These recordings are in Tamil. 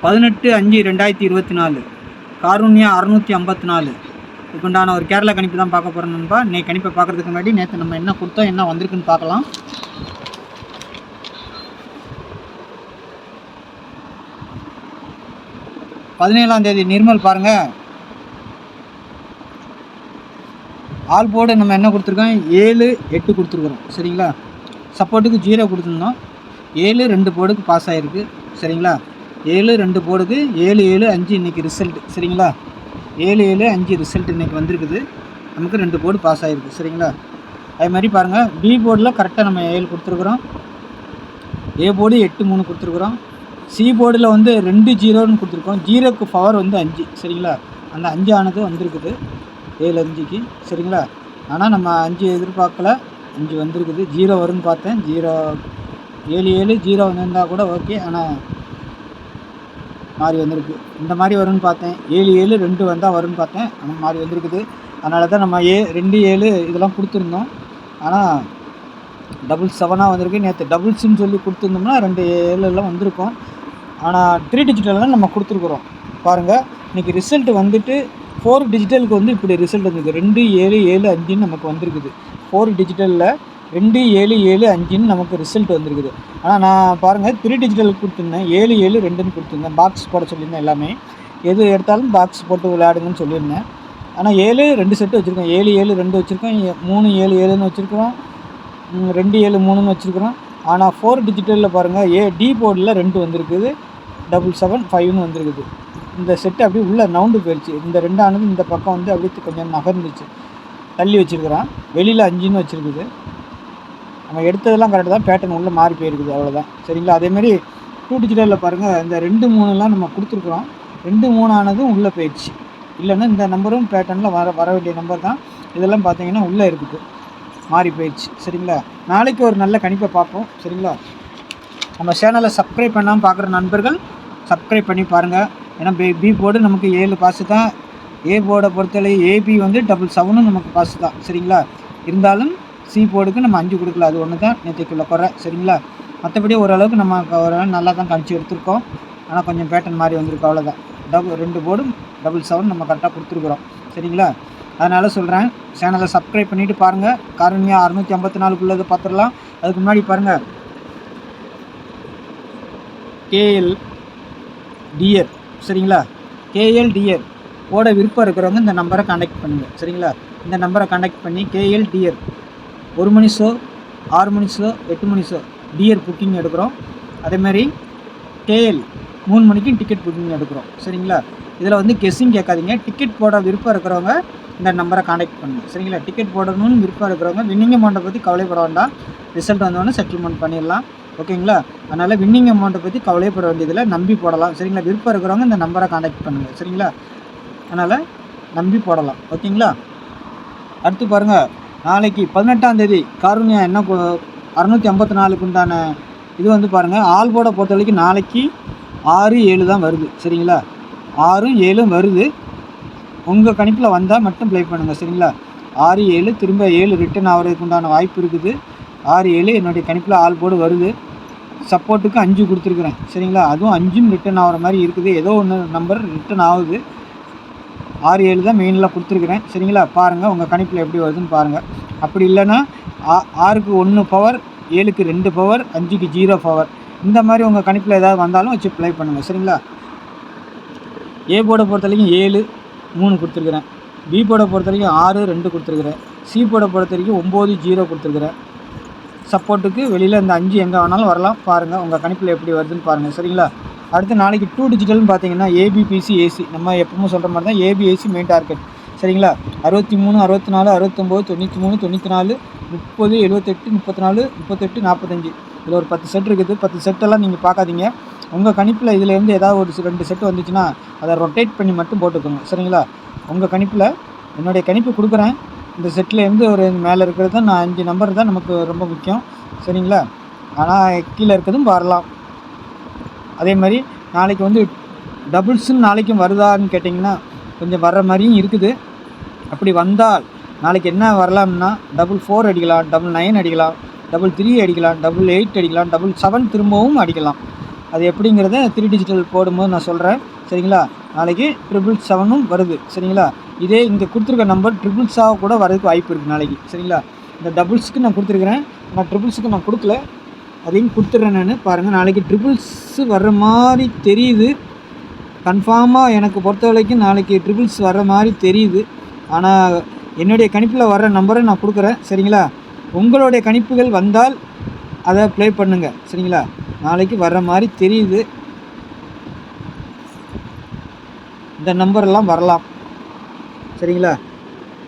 18/5/2024 காருண்யா 654 இதுக்குண்டான ஒரு கேரளா கணிப்பு தான் பார்க்க போகிறோம் நண்பா. இன்னைக்கு கணிப்பை பார்க்குறதுக்கு முன்னாடி நேற்று நம்ம என்ன கொடுத்தோம், என்ன வந்திருக்குன்னு பார்க்கலாம். தேதி நிர்மல் பாருங்கள். ஆல் போர்டு நம்ம என்ன கொடுத்துருக்கோம், 7 8 கொடுத்துருக்குறோம். சரிங்களா, சப்போர்ட்டுக்கு 0 கொடுத்துருந்தோம். 7 2 போர்டுக்கு பாஸ் ஆகிருக்கு. சரிங்களா, 7 2 போர்டுக்கு 7 7 5 இன்றைக்கி ரிசல்ட். சரிங்களா, 7 7 5 ரிசல்ட் இன்றைக்கி வந்திருக்குது. நமக்கு 2 போர்டு பாஸ் ஆகிருக்கு. சரிங்களா, அது மாதிரி பாருங்கள். பி போர்டில் கரெக்டாக நம்ம 7 கொடுத்துருக்குறோம். ஏ போர்டு 8 3 கொடுத்துருக்குறோம். சி போர்டில் வந்து 2 0ன்னு கொடுத்துருக்கோம். 0க்கு பவர் வந்து 5. சரிங்களா, அந்த 5 ஆனது வந்திருக்குது 7 5க்கு. சரிங்களா, ஆனால் நம்ம 5 எதிர்பார்க்கல, 5 வந்திருக்குது. 0 வரும்னு பார்த்தேன். 0 7 7 0 வந்திருந்தால் கூட ஓகே, ஆனால் மாறி வந்திருக்கு. இந்த மாதிரி வரும்னு பார்த்தேன். 7 7 2 வந்தால் வரும்னு பார்த்தேன், ஆனால் மாறி வந்திருக்குது. அதனால தான் நம்ம 2 7 இதெல்லாம் கொடுத்துருந்தோம். ஆனால் 7 வந்திருக்கு. நேற்று டபுள்ஸ்ன்னு சொல்லி கொடுத்துருந்தோம்னா 2 7 வந்திருக்கும். ஆனால் 3 டிஜிட்டலில் நம்ம கொடுத்துருக்குறோம். பாருங்கள், இன்றைக்கி ரிசல்ட் வந்துட்டு 4 டிஜிட்டலுக்கு வந்து இப்படி ரிசல்ட் வந்திருக்கு. 2 7 7 5ன்னு நமக்கு வந்திருக்குது. 4 டிஜிட்டலில் 2 7 7 5ன்னு நமக்கு ரிசல்ட் வந்திருக்குது. ஆனால் நான் பாருங்கள் 3 டிஜிட்டலுக்கு கொடுத்துருந்தேன். 7 7 2ன்னு கொடுத்துருந்தேன். பாக்ஸ் போட சொல்லியிருந்தேன். எல்லாமே எது எடுத்தாலும் பாக்ஸ் போட்டு விளையாடுங்கன்னு சொல்லியிருந்தேன். ஆனால் 7 2 செட்டு வச்சுருக்கோம். 7 7 2 வச்சுருக்கோம். 3 7 7ன்னு வச்சுருக்கிறோம். 2 7 3ன்னு வச்சுருக்கிறோம். ஆனால் 4 டிஜிட்டலில் பாருங்கள், டி போர்டில் 2 வந்திருக்குது. 7 7 5ன்னு வந்திருக்குது. இந்த செட்டு அப்படியே உள்ளே நவுண்டு போயிடுச்சு. இந்த 2 ஆனது இந்த பக்கம் வந்து அப்படியே கொஞ்சம் நகர்ந்துச்சு, தள்ளி வச்சுருக்கிறான். வெளியில் 5ன்னு வச்சுருக்குது. நம்ம எடுத்ததெல்லாம் கரெக்டாக தான், பேட்டர்ன் உள்ளே மாறி போயிருக்குது, அவ்வளோதான். சரிங்களா, அதேமாதிரி 2 டிஜிட்டலில் பாருங்கள், இந்த 2 3லாம் நம்ம கொடுத்துருக்குறோம். 2 3 ஆனதும் உள்ளே போயிடுச்சு. இல்லைன்னா இந்த நம்பரும் பேட்டர்னில் வர வேண்டிய நம்பர் தான். இதெல்லாம் பார்த்தீங்கன்னா உள்ளே இருக்குது, மாறி போயிடுச்சு. சரிங்களா, நாளைக்கு ஒரு நல்ல கணிப்பை பார்ப்போம். சரிங்களா, நம்ம சேனலை சப்ஸ்கிரைப் பண்ணாமல் பார்க்குற நண்பர்கள் சப்ஸ்கிரைப் பண்ணி பாருங்கள். ஏன்னா பி போர்டு நமக்கு 7 பாஸு தான். ஏ போர்டை பொறுத்தவரை ஏபி வந்து 7 7 நமக்கு பாஸு தான். சரிங்களா, இருந்தாலும் சி போர்டுக்கு நம்ம 5 கொடுக்கல. அது ஒன்று தான் நேற்றுக்குள்ள குறை. சரிங்களா, மற்றபடி ஓரளவுக்கு நம்ம ஒரு நல்லா தான் கணிச்சு எடுத்துருக்கோம். ஆனால் கொஞ்சம் பேட்டர்ன் மாதிரி வந்திருக்கு, அவ்வளோதான். 2 போர்டும் 7 7 நம்ம கரெக்டாக கொடுத்துருக்குறோம். சரிங்களா, அதனால் சொல்கிறேன், சேனலை சப்ஸ்கிரைப் பண்ணிவிட்டு பாருங்கள். காருண்யா 654 பார்த்துடலாம். அதுக்கு முன்னாடி பாருங்கள், கேஎல் டியர். சரிங்களா, கேஎல் டியர் ஓட விருப்பம் இருக்கிறவங்க இந்த நம்பரை கான்டாக்ட் பண்ணுங்கள். சரிங்களா, இந்த நம்பரை கான்டாக்ட் பண்ணி கேஎல் டியர் 1 மணி ஷோ, 6 மணி ஷோ, 8 மணி ஷோ டியர் புக்கிங் எடுக்கிறோம். அதேமாதிரி கேஎல் 3 மணிக்கும் டிக்கெட் புக்கிங் எடுக்கிறோம். சரிங்களா, இதில் வந்து கெஸ்ஸிங் கேட்காதீங்க. டிக்கெட் போட விருப்பம் இருக்கிறவங்க இந்த நம்பரை கான்டாக்ட் பண்ணுங்கள். சரிங்களா, டிக்கெட் போடணும்னு விருப்பம் இருக்கிறவங்க வின்னிங் அமௌண்ட்டை பற்றி கவலைப்பட வேண்டாம். ரிசல்ட் வந்தோடனே செட்டில்மெண்ட் பண்ணிடலாம். ஓகேங்களா, அதனால் வின்னிங் அமௌண்ட்டை பற்றி கவலைப்பட வேண்டியதில் நம்பி போடலாம். சரிங்களா, விருப்பம் இருக்கிறவங்க இந்த நம்பரை கான்டாக்ட் பண்ணுங்கள். சரிங்களா, அதனால் நம்பி போடலாம். ஓகேங்களா, அடுத்து பாருங்கள், நாளைக்கு 18ஆம் தேதி காருண்யா என்ன 654க்கு உண்டான இது வந்து பாருங்கள். ஆல் போர்டை பொறுத்த வரைக்கும் நாளைக்கு 6 7 தான் வருது. சரிங்களா, 6 7 வருது. உங்கள் கணிப்பில் வந்தால் மட்டும் ப்ளே பண்ணுங்கள். சரிங்களா, 6 7 திரும்ப 7 ரிட்டன் ஆகிறதுக்கு உண்டான வாய்ப்பு இருக்குது. 6 7 என்னுடைய கணிப்பில் ஆல் போர்டு வருது. சப்போர்ட்டுக்கு 5 கொடுத்துருக்குறேன். சரிங்களா, அதுவும் 5ம் ரிட்டன் ஆகிற மாதிரி இருக்குது. ஏதோ ஒன்று நம்பர் ரிட்டன் ஆகுது. 6 7 தான் மெயினில் கொடுத்துருக்குறேன். சரிங்களா, பாருங்கள் உங்கள் கணிப்பில் எப்படி வருதுன்னு பாருங்கள். அப்படி இல்லைன்னா 6க்கு 1 பவர், 7க்கு 2 பவர், 5க்கு 0 பவர், இந்த மாதிரி உங்கள் கணிப்பில் ஏதாவது வந்தாலும் வச்சு ப்ளே பண்ணுங்கள். சரிங்களா, ஏ போர்டை பொறுத்த வரைக்கும் 7 3 கொடுத்துருக்குறேன். பி போர்டை பொறுத்த வரைக்கும் 6 2 கொடுத்துருக்குறேன். சி போர்டை பொறுத்த வரைக்கும் 9 0 கொடுத்துருக்குறேன். சப்போர்ட்டுக்கு வெளியில் இந்த 5 எங்கே வேணாலும் வரலாம். பாருங்கள் உங்கள் கணிப்பில் எப்படி வருதுன்னு பாருங்கள். சரிங்களா, அடுத்து நாளைக்கு 2 டிஜிட்டல்னு பார்த்தீங்கன்னா ஏபிபிசி ஏசி நம்ம எப்பவும் சொல்கிற மாதிரி தான். ஏபிஏசி மெயின் டார்கெட். சரிங்களா, 63 64 69 93 94 30 78 34 38 45 இதில் ஒரு 10 செட் இருக்குது. 10 செட்டெல்லாம் நீங்கள் பார்க்காதீங்க. உங்கள் கணிப்பில் இதிலேருந்து ஏதாவது ஒரு 2 செட்டு வந்துச்சுன்னா அதை ரொட்டேட் பண்ணி மட்டும் போட்டுக்கோங்க. சரிங்களா, உங்கள் கணிப்பில் என்னுடைய கணிப்பு கொடுக்குறேன். இந்த செட்லேருந்து ஒரு மேலே இருக்கிறது தான், நான் 5 நம்பர் தான் நமக்கு ரொம்ப முக்கியம். சரிங்களா, ஆனால் கீழே இருக்கிறதும் வரலாம். அதே மாதிரி நாளைக்கு வந்து டபுள்ஸுன்னு நாளைக்கும் வருதான்னு கேட்டிங்கன்னா கொஞ்சம் வர்ற மாதிரியும் இருக்குது. அப்படி வந்தால் நாளைக்கு என்ன வரலாம்னா 4 அடிக்கலாம், 9 அடிக்கலாம், 3 அடிக்கலாம், 8 அடிக்கலாம், 7 திரும்பவும் அடிக்கலாம். அது எப்படிங்கிறத 3 டிஜிட்டல் போடும்போது நான் சொல்கிறேன். சரிங்களா? நாளைக்கு 777ம் வருது. சரிங்களா? இதே இங்கே கொடுத்துருக்க நம்பர் 777 கூட வரதுக்கு வாய்ப்பு இருக்குது நாளைக்கு. சரிங்களா? இந்த டபுள்ஸுக்கு நான் கொடுத்துருக்குறேன். நான் ட்ரிபிள்ஸுக்கு நான் கொடுக்கல, அதையும் கொடுத்துட்றேன் நான். பாருங்கள், நாளைக்கு ட்ரிபிள்ஸு வர்ற மாதிரி தெரியுது. கன்ஃபார்மாக எனக்கு பொறுத்த வரைக்கும் நாளைக்கு ட்ரிபிள்ஸ் வர்ற மாதிரி தெரியுது. ஆனால் என்னுடைய கணிப்பில் வர்ற நம்பரை நான் கொடுக்குறேன். சரிங்களா? உங்களுடைய கணிப்புகள் வந்தால் அதை ப்ளே பண்ணுங்கள். சரிங்களா? நாளைக்கு வர்ற மாதிரி தெரியுது. இந்த நம்பரெல்லாம் வரலாம். சரிங்களா?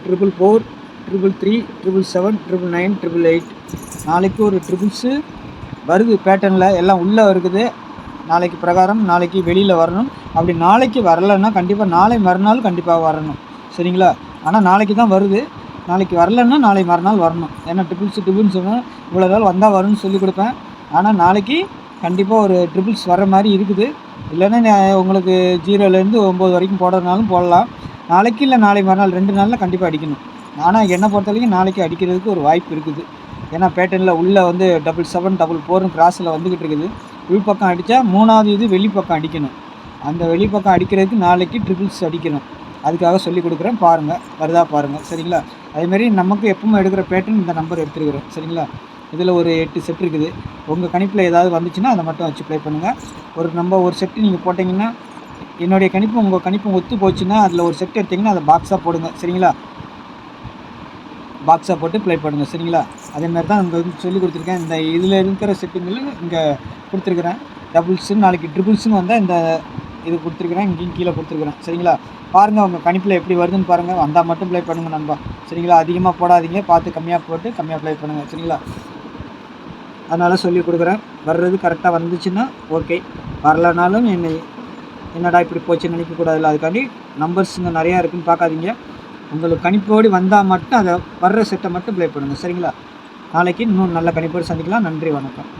444, 333, 777, 999, 888. நாளைக்கு ஒரு ட்ரிபிள்ஸு வருது பேட்டர்னில், எல்லாம் உள்ளே இருக்குது. நாளைக்கு பிரகாரம் நாளைக்கு வெளியில் வரணும். அப்படி நாளைக்கு வரலைன்னா கண்டிப்பாக நாளை மறுநாள் கண்டிப்பாக வரணும். சரிங்களா? ஆனால் நாளைக்கு தான் வருது. நாளைக்கு வரலைன்னா நாளை மறுநாள் வரணும். ஏன்னா ட்ரிபிள்ஸ் சொன்னால் இவ்வளோ நாள் வந்தால் வரும்னு சொல்லி கொடுப்பேன். ஆனால் நாளைக்கு கண்டிப்பாக ஒரு ட்ரிபிள்ஸ் வர்ற மாதிரி இருக்குது. இல்லைன்னா உங்களுக்கு 0லேருந்து 9 வரைக்கும் போடுறதுனாலும் போடலாம். நாளைக்கு இல்லை நாளை மறுநாள் 2 நாளில் கண்டிப்பாக அடிக்கணும். ஆனால் என்னை பொறுத்த வரைக்கும் நாளைக்கு அடிக்கிறதுக்கு ஒரு வாய்ப்பு இருக்குது. ஏன்னா பேட்டர்னில் உள்ளே வந்து 7744 கிராஸில் வந்துக்கிட்டு இருக்குது. உள்பக்கம் அடித்தா 3வது இது வெளிப்பக்கம் அடிக்கணும். அந்த வெளிப்பக்கம் அடிக்கிறதுக்கு நாளைக்கு ட்ரிபிள்ஸ் அடிக்கணும். அதுக்காக சொல்லி கொடுக்குறேன். பாருங்கள், வருதா பாருங்கள். சரிங்களா? அதேமாரி நமக்கு எப்பவும் எடுக்கிற பேட்டர்ன் இந்த நம்பர் எடுத்துருக்குறேன். சரிங்களா? இதில் ஒரு 8 செட் இருக்குது. உங்கள் கணிப்பில் ஏதாவது வந்துச்சுன்னா அதை மட்டும் வச்சு ப்ளே பண்ணுங்கள். ஒரு செட்டு நீங்கள் போட்டிங்கன்னா என்னுடைய கணிப்பு உங்கள் கணிப்பு ஒத்து போச்சுன்னா அதில் ஒரு செட் எடுத்திங்கன்னா அதை பாக்ஸாக போடுங்க. சரிங்களா? பாக்ஸாக போட்டு ப்ளே பண்ணுங்கள். சரிங்களா? அதேமாதிரி தான் இங்கே வந்து சொல்லி கொடுத்துருக்கேன். இந்த இதில் இருக்கிற செட்டுங்களும் இங்கே கொடுத்துருக்குறேன். டபுள்ஸுன்னு நாளைக்கு ட்ரிபிள்ஸுன்னு வந்தால் இந்த இது கொடுத்துருக்குறேன். இங்கேயும் கீழே கொடுத்துருக்குறேன். சரிங்களா? பாருங்கள், உங்கள் கணிப்பில் எப்படி வருதுன்னு பாருங்கள். வந்தால் மட்டும் ப்ளே பண்ணுங்கள் நண்பா. சரிங்களா? அதிகமாக போடாதீங்க, பார்த்து கம்மியாக போட்டு கம்மியாக ப்ளே பண்ணுங்கள். சரிங்களா? அதனால் சொல்லி கொடுக்குறேன். வர்றது கரெக்டாக வந்துச்சுன்னா ஓகே, வரலனாலும் என்னடா இப்படி போச்சுன்னு நினைக்கக்கூடாதுல்ல. அதுக்காண்டி நம்பர்ஸுங்க நிறையா இருக்குதுன்னு பார்க்காதீங்க. உங்களுக்கு கணிப்போடு வந்தால் மட்டும் அதை வர்ற செட்டை மட்டும் ப்ளே பண்ணுங்கள். சரிங்களா? நாளைக்கு இன்னும் நல்ல கணிப்போடு சந்திக்கலாம். நன்றி, வணக்கம்.